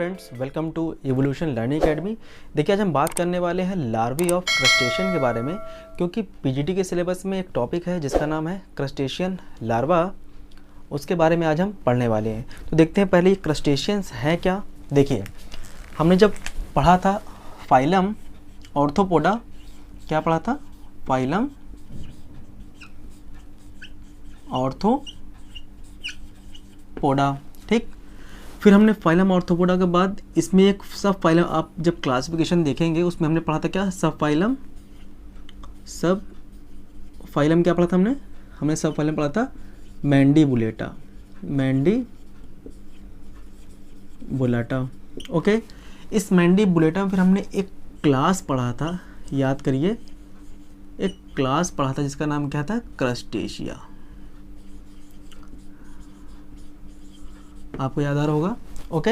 Friends, welcome to evolution learning academy. देखिए, आज हम बात करने वाले हैं लार्वी ऑफ क्रस्टेशियन के बारे में, क्योंकि पीजीटी के सिलेबस में एक टॉपिक है जिसका नाम है क्रस्टेशियन लार्वा। उसके बारे में आज हम पढ़ने वाले हैं। तो देखते हैं पहले ये क्रस्टेशियंस हैं क्या। देखिए, हमने जब पढ़ा था फाइलम ऑर्थोपोडा, क्या पढ़ा था? फाइलम ऑर्थोपोडा, ठीक। फिर हमने फाइलम ऑर्थोपोडा के बाद इसमें एक सब फाइलम, आप जब क्लासिफिकेशन देखेंगे उसमें हमने पढ़ा था क्या? सब फाइलम क्या पढ़ा था हमने सब फाइलम पढ़ा था मैंडीबुलेटा। ओके। इस मैंडीबुलेटा में फिर हमने एक क्लास पढ़ा था, याद करिए, एक क्लास पढ़ा था जिसका नाम क्या था? क्रस्टेशिया। आपको याद आ रहा होगा। ओके।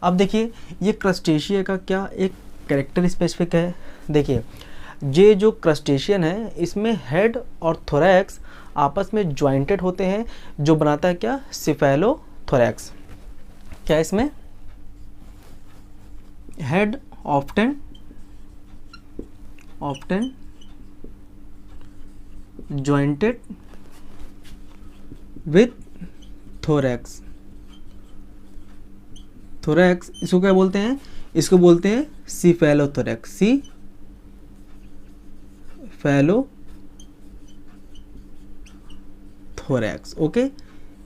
अब देखिए, ये क्रस्टेशिया का क्या एक कैरेक्टर स्पेसिफिक है। देखिए, ये जो क्रस्टेशियन है इसमें हेड और थोरैक्स आपस में ज्वाइंटेड होते हैं, जो बनाता है क्या? सिफेलोथोरैक्स। क्या इसमें head often jointed with thorax. Thorax इसको क्या बोलते हैं? इसको बोलते हैं सिफेलोथोरैक्स। सिफेलोथोरैक्स। ओके,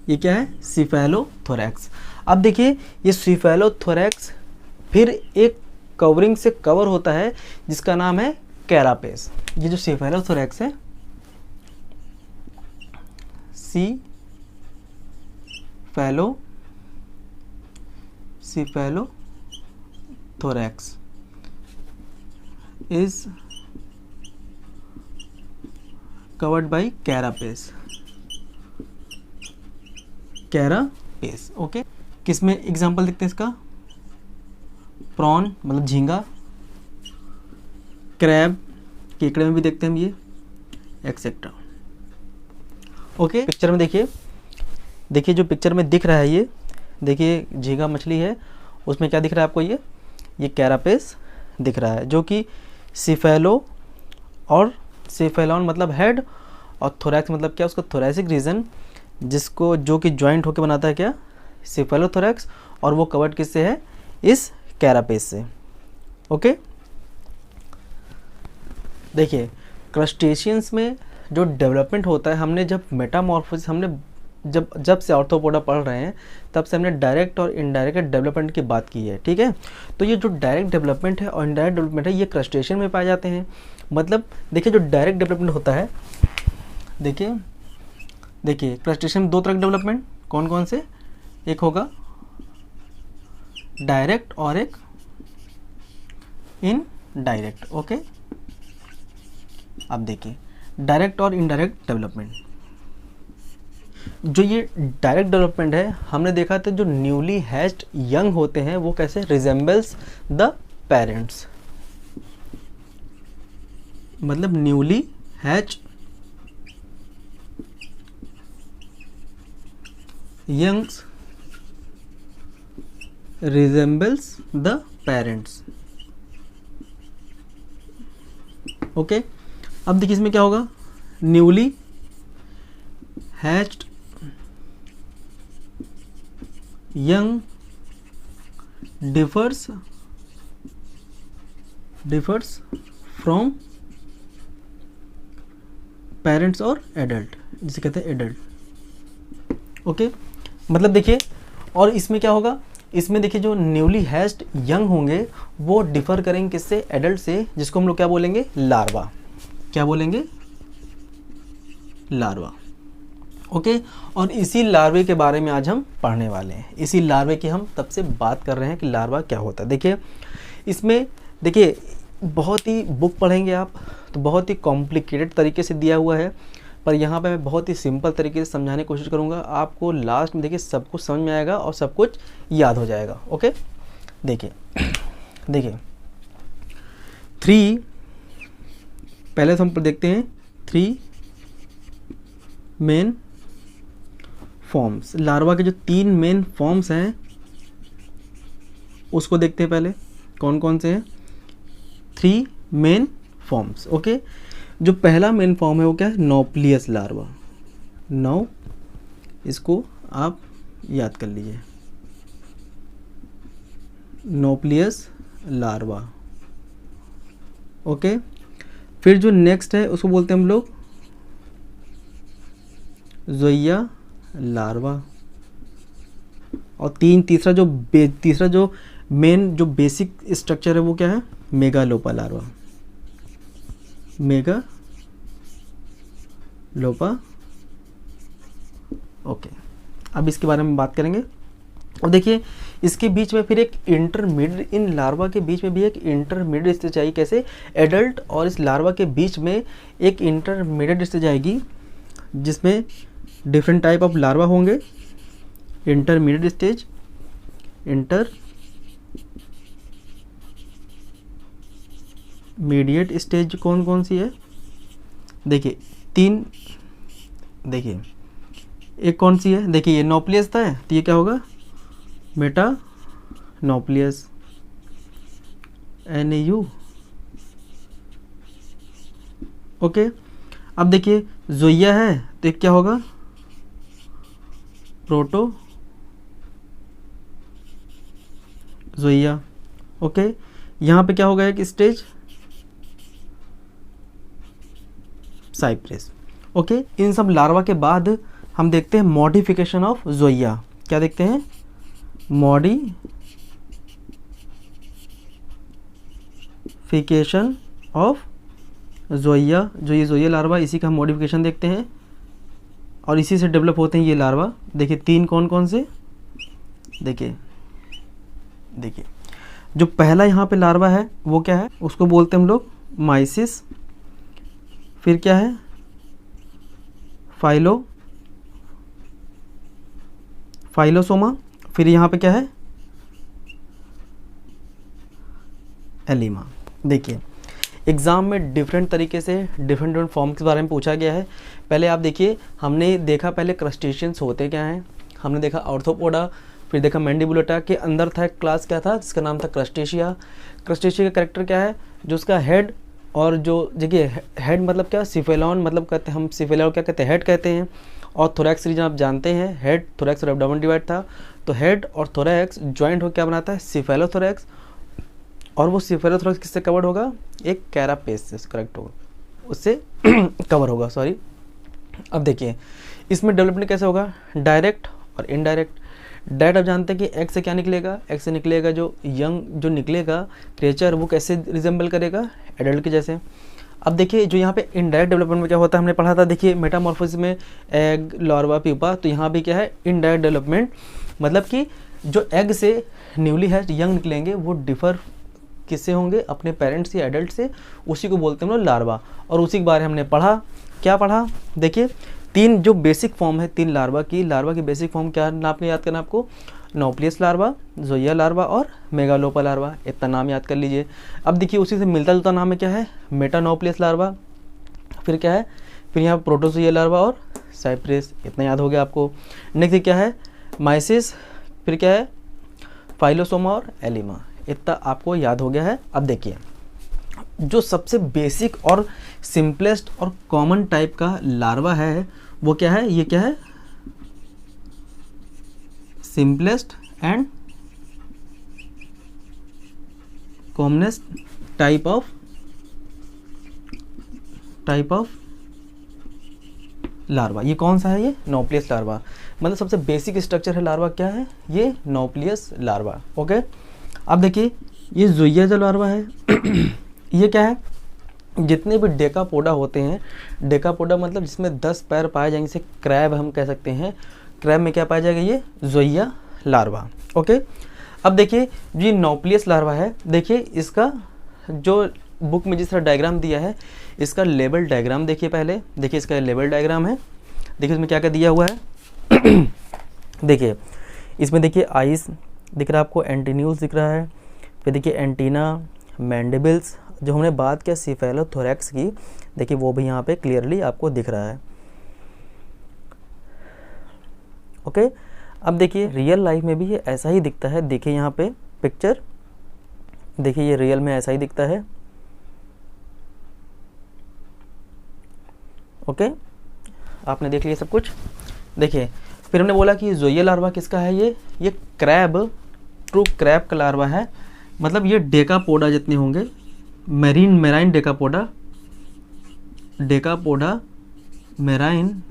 ये क्या है? सिफेलोथोरैक्स। अब देखिए, ये सिफेलोथोरैक्स फिर एक कवरिंग से कवर होता है जिसका नाम है कैरापेस। ये जो सिफेलोथोरैक्स है, cephalothorax is covered by carapace। Okay. किसमें एग्जांपल देखते हैं इसका? प्रॉन मतलब झींगा, क्रैब, केकड़े में भी देखते हैं हम ये, एक्सेट्रा। ओके। पिक्चर में देखिए जो पिक्चर में दिख रहा है, ये देखिए झींगा मछली है, उसमें क्या दिख रहा है आपको? ये कैरापेस दिख रहा है, जो कि सिफेलो और सिफेलॉन मतलब हेड, और थोरैक्स मतलब क्या? उसका थोरैसिक रीजन, जिसको जो कि ज्वाइंट होकर बनाता है क्या? सिफेलोथोरैक्स। और वो कवर्ड किससे है? इस कैरापेस से। ओके। देखिए, क्रस्टेशियंस में जो डेवलपमेंट होता है, हमने जब मेटामॉर्फोसिस, हमने जब से ऑर्थोपोडा पढ़ रहे हैं तब से हमने डायरेक्ट और इनडायरेक्ट डेवलपमेंट की बात की है, ठीक है। तो ये जो डायरेक्ट डेवलपमेंट है और इनडायरेक्ट डेवलपमेंट है, ये क्रस्टेशियन में पाए जाते हैं। मतलब देखिए, जो डायरेक्ट डेवलपमेंट होता है, देखिए क्रस्टेशियन में दो तरह के डेवलपमेंट कौन कौन से? एक होगा डायरेक्ट और एक इनडायरेक्ट। ओके। अब देखिए, डायरेक्ट और इनडायरेक्ट डेवलपमेंट। जो ये डायरेक्ट डेवलपमेंट है, हमने देखा था जो न्यूली हैच्ड यंग होते हैं वो कैसे रिजेंबल्स द पेरेंट्स। मतलब newly hatched youngs resembles the parents. Okay. अब देखिए इसमें क्या होगा? Newly hatched young differs from parents और एडल्ट, जिसे कहते हैं एडल्ट। ओके। मतलब देखिए, और इसमें क्या होगा? इसमें देखिए, जो न्यूली हैच्ड यंग होंगे वो डिफर करेंगे किससे? एडल्ट से, जिसको हम लोग क्या बोलेंगे? लार्वा। क्या बोलेंगे? लार्वा। ओके। और इसी लार्वे के बारे में आज हम पढ़ने वाले हैं। इसी लार्वे की हम तब से बात कर रहे हैं कि लार्वा क्या होता है। देखिए, इसमें देखिए बहुत ही बुक पढ़ेंगे आप तो बहुत ही कॉम्प्लिकेटेड तरीके से दिया हुआ है, पर यहाँ पे मैं बहुत ही सिंपल तरीके से समझाने की कोशिश करूँगा। आपको लास्ट में देखिए सब कुछ समझ में आएगा और सब कुछ याद हो जाएगा। ओके। देखिए 3, पहले तो हम देखते हैं 3 मेन फॉर्म्स। लार्वा के जो 3 मेन फॉर्म्स हैं उसको देखते हैं पहले कौन कौन से हैं। 3 मेन फॉर्म्स। ओके, जो पहला मेन फॉर्म है वो क्या है, नॉप्लियस लार्वा। नौ, इसको आप याद कर लीजिए, नॉप्लियस लार्वा। ओके, फिर जो नेक्स्ट है उसको बोलते हैं हम लोग ज़ोइया लार्वा। और तीसरा जो मेन जो बेसिक स्ट्रक्चर है वो क्या है, मेगालोपा लार्वा। मेगालोपा। ओके, अब इसके बारे में बात करेंगे। और देखिए इसके बीच में फिर एक इंटरमीडिएट, इन लार्वा के बीच में भी एक इंटरमीडिएट स्टेज आएगी। कैसे, एडल्ट और इस लार्वा के बीच में एक इंटरमीडिएट स्टेज आएगी जिसमें डिफरेंट टाइप ऑफ लार्वा होंगे। इंटरमीडिएट स्टेज, इंटरमीडिएट स्टेज कौन कौन सी है, देखिए 3, देखिए एक कौन सी है, देखिए ये नॉप्लियस था, तो ये क्या होगा, मेटा नॉप्लियस, NAU। ओके, अब देखिए ज़ोइया है तो एक क्या होगा, प्रोटो ज़ोइया। ओके, यहाँ पे क्या होगा एक स्टेज, साइप्रेस। ओके, इन सब लार्वा के बाद हम देखते हैं मॉडिफिकेशन ऑफ ज़ोइया। क्या देखते हैं, मॉडिफिकेशन ऑफ ज़ोइया। जो ये ज़ोइया लार्वा, इसी का हम मॉडिफिकेशन देखते हैं और इसी से डेवलप होते हैं ये लार्वा। देखिए 3 कौन कौन से, देखिए जो पहला यहाँ पे लार्वा है वो क्या है, उसको बोलते हैं हम लोग माइसिस। फिर क्या है, फाइलोसोमा। फिर यहाँ पे क्या है, एलिमा। देखिए एग्ज़ाम में डिफरेंट तरीके से डिफरेंट फॉर्म के बारे में पूछा गया है। पहले आप देखिए, हमने देखा पहले क्रस्टेशियंस होते क्या हैं, हमने देखा आर्थ्रोपोडा, फिर देखा मैंडिबुलेटा के अंदर था एक क्लास क्या था जिसका नाम था क्रस्टेशिया। क्रस्टेशिया का कैरेक्टर क्या है, जो उसका हेड और जो देखिए हेड मतलब क्या, सिफेलॉन मतलब कहते हैं हम, सिफेलॉन क्या कहते हैं, हेड कहते हैं। और थोरैक्स रीजन आप जानते हैं, हेड थोरैक्स और एब्डोमेन डिवाइड था, तो हेड और थोरैक्स ज्वाइंट हो क्या बनाता है, सिफेलोथोरैक्स। और वो सिफेलोथोरैक्स किससे कवर्ड होगा, एक कैरापेस से, करेक्ट होगा, उससे कवर होगा, सॉरी। अब देखिए इसमें डेवलपमेंट कैसे होगा, डायरेक्ट और इनडायरेक्ट। डायरेक्ट आप जानते हैं कि एग से क्या निकलेगा, एग से निकलेगा जो यंग जो निकलेगा क्रिएचर, वो कैसे रिजेंबल करेगा, एडल्ट के जैसे। अब देखिए जो यहाँ पे इनडायरेक्ट डेवलपमेंट में क्या होता है, हमने पढ़ा था, देखिए मेटामॉर्फोसिस में एग, लार्वा, प्यूपा, तो यहाँ भी क्या है, इनडायरेक्ट डेवलपमेंट, मतलब कि जो एग से न्यूली हैच्ड यंग निकलेंगे वो डिफर किससे होंगे, अपने पेरेंट्स या एडल्ट से, उसी को बोलते हैं हम लोग लार्वा। और उसी के बारे में हमने पढ़ा, क्या पढ़ा, देखिए 3 जो बेसिक फॉर्म है 3 लार्वा की बेसिक फॉर्म क्या आपने याद करना आपको, नॉप्लियस लार्वा, ज़ोइया लार्वा और मेगालोपा लार्वा, इतना नाम याद कर लीजिए। अब देखिए उसी से मिलता जुलता नाम है क्या है, मेटानोप्लियस लार्वा। फिर क्या है, फिर यहाँ प्रोटोज़ोइया लार्वा और साइप्रेस, इतना याद हो गया आपको। नेक्स्ट क्या है, माइसिस, फिर क्या है, फाइलोसोमा और एलिमा, इतना आपको याद हो गया है। अब देखिए जो सबसे बेसिक और सिंपलेस्ट और कॉमन टाइप का लार्वा है वो क्या है, ये क्या है, simplest and commonest type of larva. ये कौन सा है, ये नॉप्लियस लार्वा, मतलब सबसे बेसिक स्ट्रक्चर है लार्वा क्या है, ये नॉप्लियस लार्वा। ओके, अब देखिए ये ज़ोइया जो लार्वा है ये क्या है, जितने भी डेकापोडा होते हैं, डेकापोडा मतलब जिसमें 10 पैर पाए जाएंगे, जैसे क्रैब हम कह सकते हैं, क्रैब में क्या पाया जाएगा, ये ज़ोइया लार्वा। ओके, अब देखिए जो ये नॉप्लियस लार्वा है, देखिए इसका जो बुक में जिस तरह डायग्राम दिया है, इसका लेवल डायग्राम देखिए पहले, देखिए इसका लेवल डायग्राम है, देखिए इसमें क्या क्या दिया हुआ है देखिए इसमें देखिए आइस दिख रहा है आपको, एंटीन्यूल्स दिख रहा है, फिर देखिए एंटीना, मैंडिबल्स, जो हमने बात किया सिफेलोथोरैक्स की, देखिए वो भी यहाँ पे क्लियरली आपको दिख रहा है। ओके, अब देखिए रियल लाइफ में भी ये ऐसा ही दिखता है। देखिए यहाँ पे पिक्चर। देखिए ये रियल में ऐसा ही दिखता है। ओके, आपने देख लिया सब कुछ। देखिए फिर हमने बोला कि ज़ोइया लार्वा किसका है, ये क्रैब, ट्रू क्रैब का लार्वा है। मतलब ये डेकापोडा जितने होंगे, मेराइन डेकापोडा मेराइन,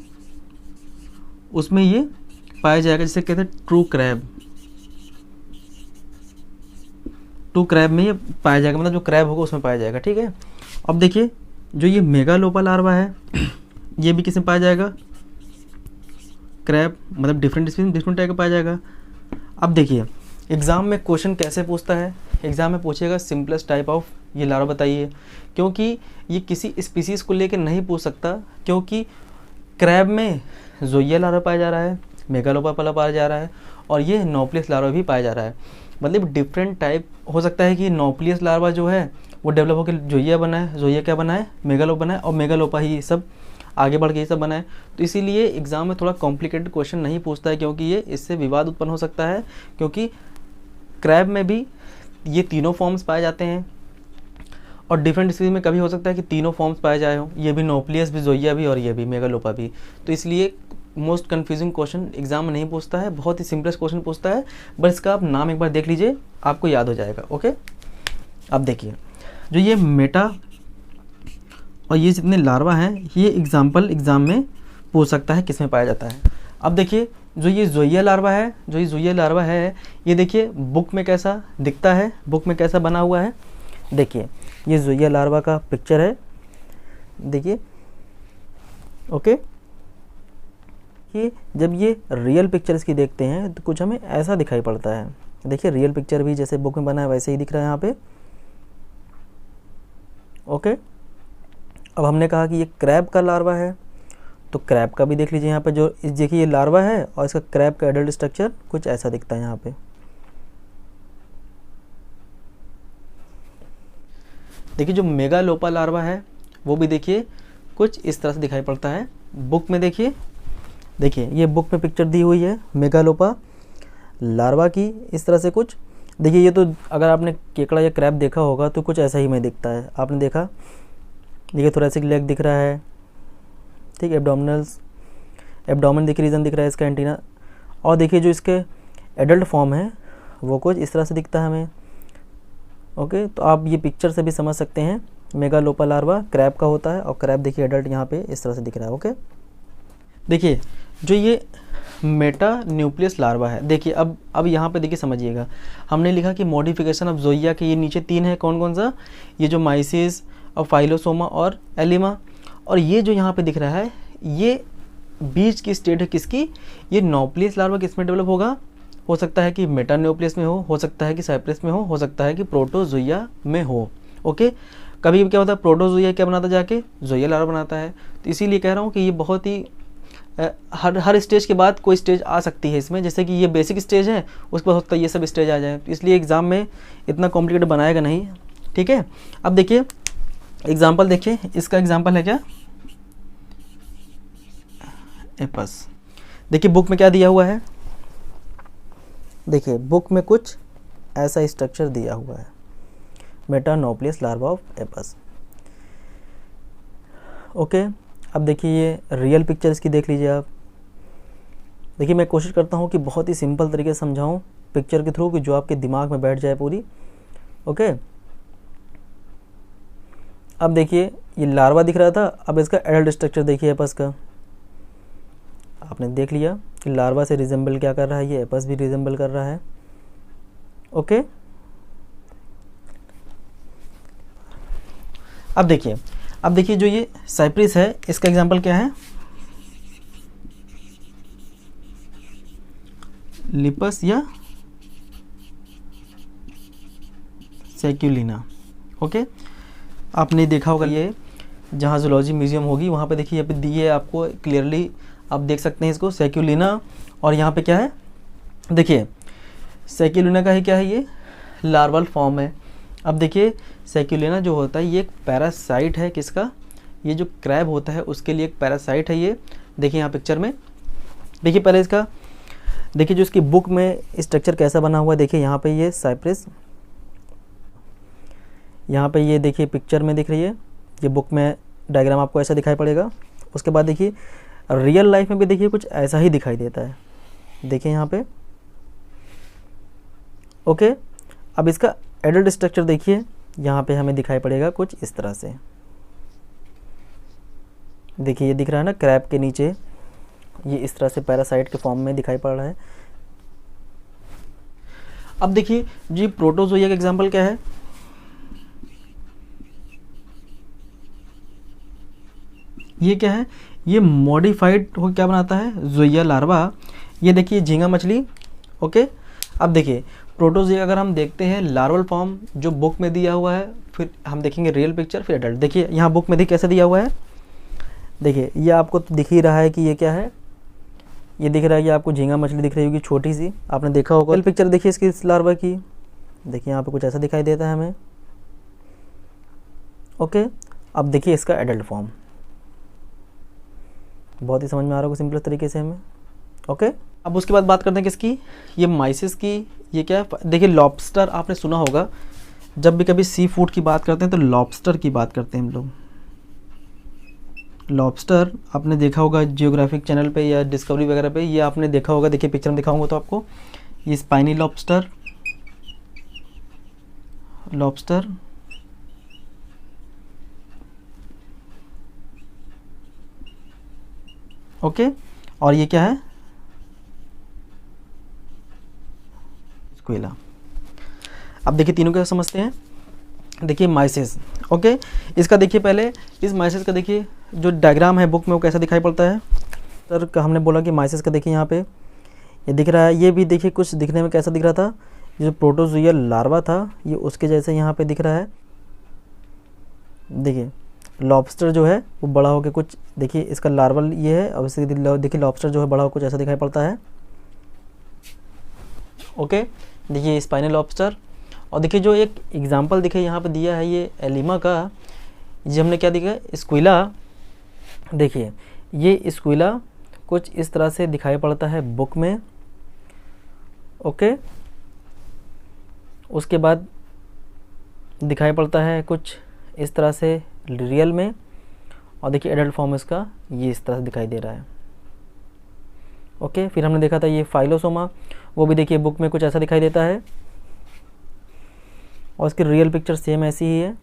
उसमें ये पाया जाएगा, जिसे कहते हैं ट्रू क्रैब में ये पाया जाएगा, मतलब जो क्रैब होगा उसमें पाया जाएगा। ठीक है, अब देखिए जो ये मेगालोपा लार्वा है ये भी किसमें पाया जाएगा, क्रैब, मतलब डिफरेंट टाइप का पाया जाएगा। अब देखिए एग्ज़ाम में क्वेश्चन कैसे पूछता है, एग्ज़ाम में पूछेगा सिंपलेस्ट टाइप ऑफ ये लार्वा बताइए, क्योंकि ये किसी स्पीसीज़ को लेकर नहीं पूछ सकता, क्योंकि क्रैब में ज़ोइया लार्वा पाया जा रहा है, मेगालोपा पाया जा रहा है, और ये नोप्लियस लार्वा भी पाया जा रहा है। मतलब डिफरेंट टाइप हो सकता है कि नोप्लियस लार्वा जो है वो डेवलप होकर ज़ोइया बनाए, ज़ोइया क्या बनाए, मेगालोपा बनाए, और मेगालोपा ही सब आगे बढ़ के ये सब बनाए। तो इसीलिए एग्ज़ाम में थोड़ा कॉम्प्लिकेटेड क्वेश्चन नहीं पूछता है, क्योंकि ये इससे विवाद उत्पन्न हो सकता है, क्योंकि क्रैब में भी ये तीनों फॉर्म्स पाए जाते हैं, और डिफरेंट स्पीसीज में कभी हो सकता है कि तीनों फॉर्म्स पाए जाए हों, ये भी नोप्लियस भी, ज़ोइया भी, और ये भी मेगालोपा भी। तो इसलिए मोस्ट कन्फ्यूजिंग क्वेश्चन एग्जाम में नहीं पूछता है, बहुत ही सिंपलेस्ट क्वेश्चन पूछता है। बस इसका आप नाम एक बार देख लीजिए, आपको याद हो जाएगा। ओके, अब देखिए जो ये मेटा और ये जितने लार्वा हैं, ये एग्ज़ाम में पूछ सकता है किस में पाया जाता है। अब देखिए जो ये ज़ोइया लार्वा है, ये देखिए बुक में कैसा दिखता है, बुक में कैसा बना हुआ है। देखिए ये ज़ोइया लार्वा का पिक्चर है, देखिए। ओके, कि जब ये रियल पिक्चर इसकी देखते हैं तो कुछ हमें ऐसा दिखाई पड़ता है। देखिए रियल पिक्चर भी जैसे बुक में बना है वैसे ही दिख रहा है यहाँ पे। ओके, अब हमने कहा कि ये क्रैब का लार्वा है, तो क्रैब का भी देख लीजिए यहाँ पे, जो देखिए ये लार्वा है और इसका क्रैब का एडल्ट स्ट्रक्चर कुछ ऐसा दिखता है यहाँ पे। देखिए जो मेगालोपा लार्वा है वो भी देखिए कुछ इस तरह से दिखाई पड़ता है बुक में। देखिए ये बुक में पिक्चर दी हुई है मेगालोपा लार्वा की, इस तरह से कुछ। देखिए ये तो अगर आपने केकड़ा या क्रैब देखा होगा तो कुछ ऐसा ही में दिखता है, आपने देखा। देखिए थोरेसिक लेग दिख रहा है, ठीक, एब्डोमेन देखिए, रीजन दिख रहा है इसका, एंटीना। और देखिए जो इसके एडल्ट फॉर्म है वो कुछ इस तरह से दिखता है हमें। ओके, तो आप ये पिक्चर से भी समझ सकते हैं मेगालोपा लार्वा क्रैब का होता है, और क्रैब देखिए एडल्ट यहाँ पे इस तरह से दिख रहा है। ओके, देखिए जो ये मेटा न्यूक्लियस लार्वा है, देखिए अब यहाँ पे देखिए समझिएगा, हमने लिखा कि मॉडिफिकेशन ऑफ ज़ोइया के ये नीचे 3 है, कौन कौन सा, ये जो माइसिस और फाइलोसोमा और एलिमा। और ये जो यहाँ पे दिख रहा है ये बीच की स्टेट है किसकी, ये नोप्लियस लार्वा किस में डेवलप होगा, हो सकता है कि मेटान्यूक्लियस में हो सकता है कि साइप्रस में हो सकता है कि प्रोटोज़ोइया में हो। ओके, कभी भी क्या होता है, प्रोटोज़ोइया क्या बनाता जाके, ज़ोइया लार्वा बनाता है। तो इसीलिए कह रहा हूँ कि ये बहुत ही हर स्टेज के बाद कोई स्टेज आ सकती है इसमें, जैसे कि ये बेसिक स्टेज है, उस पर हो सकता है ये सब स्टेज आ जाए। तो इसलिए एग्ज़ाम में इतना कॉम्प्लिकेटेड बनाएगा नहीं, ठीक है। अब देखिए एग्जाम्पल, देखिए इसका एग्जाम्पल है क्या, एपस। देखिए बुक में क्या दिया हुआ है, देखिए बुक में कुछ ऐसा स्ट्रक्चर दिया हुआ है, मेटानोप्लियस लार्वा ऑफ एपस। ओके, अब देखिए ये रियल पिक्चर इसकी देख लीजिए आप। देखिए मैं कोशिश करता हूँ कि बहुत ही सिंपल तरीके से समझाऊँ पिक्चर के थ्रू, कि जो आपके दिमाग में बैठ जाए पूरी। ओके, अब देखिए ये लार्वा दिख रहा था, अब इसका एडल्ट स्ट्रक्चर देखिए एपस का, आपने देख लिया कि लार्वा से रिजेंबल क्या कर रहा है, ये एपस भी रिजेंबल कर रहा है। ओके, अब देखिए जो ये साइप्रिस है इसका एग्जांपल क्या है, लिपस या सेक्यूलिना। ओके, आपने देखा होगा, ये जहाँ जूलॉजी म्यूजियम होगी वहाँ पे देखिए, यहाँ पे दिए आपको क्लियरली, आप देख सकते हैं इसको, सेक्यूलिना। और यहाँ पे क्या है, देखिए सेक्यूलिना का ही क्या है, ये लार्वल फॉर्म है। अब देखिए सेक्यूलिना जो होता है ये एक पैरासाइट है किसका, ये जो क्रैब होता है उसके लिए एक पैरासाइट है ये। देखिए यहाँ पिक्चर में देखिए, पहले इसका देखिए जो इसकी बुक में स्ट्रक्चर कैसा बना हुआ है, देखिए यहाँ पे ये साइप्रेस, यहाँ पे ये देखिए पिक्चर में दिख रही है, ये बुक में डायग्राम आपको ऐसा दिखाई पड़ेगा। उसके बाद देखिए रियल लाइफ में भी देखिए कुछ ऐसा ही दिखाई देता है, देखिए यहाँ पे। ओके, अब इसका एडल्ट स्ट्रक्चर देखिए, यहाँ पे हमें दिखाई पड़ेगा कुछ इस तरह से। देखिए ये दिख रहा है ना, क्रैब के नीचे ये इस तरह से पैरासाइट के फॉर्म में दिखाई पड़ रहा है। अब देखिए जी प्रोटोजोआ का एग्जांपल क्या है, ये क्या है, ये मॉडिफाइड हो क्या बनाता है, जोइया लार्वा। ये देखिए झींगा मछली। ओके, अब देखिए प्रोटोजोआ अगर हम देखते हैं लार्वल फॉर्म जो बुक में दिया हुआ है, फिर हम देखेंगे रियल पिक्चर, फिर एडल्ट। देखिए यहाँ बुक में देखिए कैसे दिया हुआ है, देखिए ये आपको तो दिख ही रहा है कि ये क्या है, ये दिख रहा है कि आपको झींगा मछली दिख रही होगी छोटी सी, आपने देखा होगा। रियल पिक्चर देखिए इसकी इस लार्वा की, देखिए यहाँ पे कुछ ऐसा दिखाई देता है हमें। ओके, अब देखिए इसका एडल्ट फॉर्म, बहुत ही समझ में आ रहा होगा सिंपल तरीके से हमें। ओके, अब उसके बाद बात करते हैं किसकी, ये माइसिस की। ये क्या है, देखिए लॉबस्टर आपने सुना होगा, जब भी कभी सी फूड की बात करते हैं तो लॉबस्टर की बात करते हैं हम लोग। लॉबस्टर आपने देखा होगा जियोग्राफिक चैनल पे या डिस्कवरी वगैरह पे, ये आपने देखा होगा। देखिए पिक्चर में दिखाऊंगा तो आपको, ये स्पाइनी लॉबस्टर, लॉबस्टर, ओके, और ये क्या है, स्क्विला। अब देखिए तीनों क्या समझते हैं। देखिए माइसिस, ओके, इसका देखिए पहले इस माइसिस का देखिए जो डायग्राम है बुक में वो कैसा दिखाई पड़ता है। सर का हमने बोला कि माइसिस का देखिए यहाँ पे ये दिख रहा है, ये भी देखिए कुछ दिखने में कैसा दिख रहा था, ये जो प्रोटोजोआ लार्वा था ये उसके जैसे यहाँ पे दिख रहा है। देखिए लॉबस्टर जो है वो बड़ा होकर कुछ, देखिए इसका लार्वल ये है, और इससे देखिए लॉबस्टर जो है बड़ा होकर कुछ ऐसा दिखाई पड़ता है। ओके, देखिए स्पाइनल लॉबस्टर। और देखिए जो एक एग्जांपल दिखे यहाँ पे दिया है ये एलिमा का, जो हमने क्या दिखा, स्क्विला। देखिए ये स्क्विला कुछ इस तरह से दिखाई पड़ता है बुक में। ओके, उसके बाद दिखाई पड़ता है कुछ इस तरह से रियल में, और देखिए एडल्ट फॉर्म इसका ये इस तरह से दिखाई दे रहा है। ओके, फिर हमने देखा था ये फाइलोसोमा, वो भी देखिए बुक में कुछ ऐसा दिखाई देता है, और इसकी रियल पिक्चर सेम ऐसी ही है।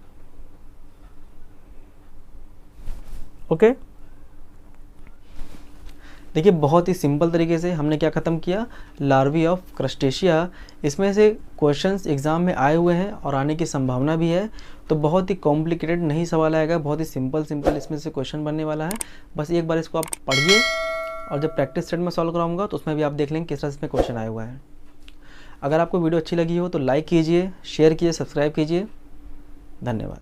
ओके, देखिए बहुत ही सिंपल तरीके से हमने क्या ख़त्म किया, लार्वी ऑफ क्रस्टेशिया। इसमें से क्वेश्चंस एग्जाम में आए हुए हैं और आने की संभावना भी है, तो बहुत ही कॉम्प्लिकेटेड नहीं सवाल आएगा, बहुत ही सिंपल इसमें से क्वेश्चन बनने वाला है। बस एक बार इसको आप पढ़िए, और जब प्रैक्टिस सेट में सॉल्व कराऊंगा तो उसमें भी आप देख लेंगे किस तरह से इसमें क्वेश्चन आया हुआ है। अगर आपको वीडियो अच्छी लगी हो तो लाइक कीजिए, शेयर कीजिए, सब्सक्राइब कीजिए। धन्यवाद।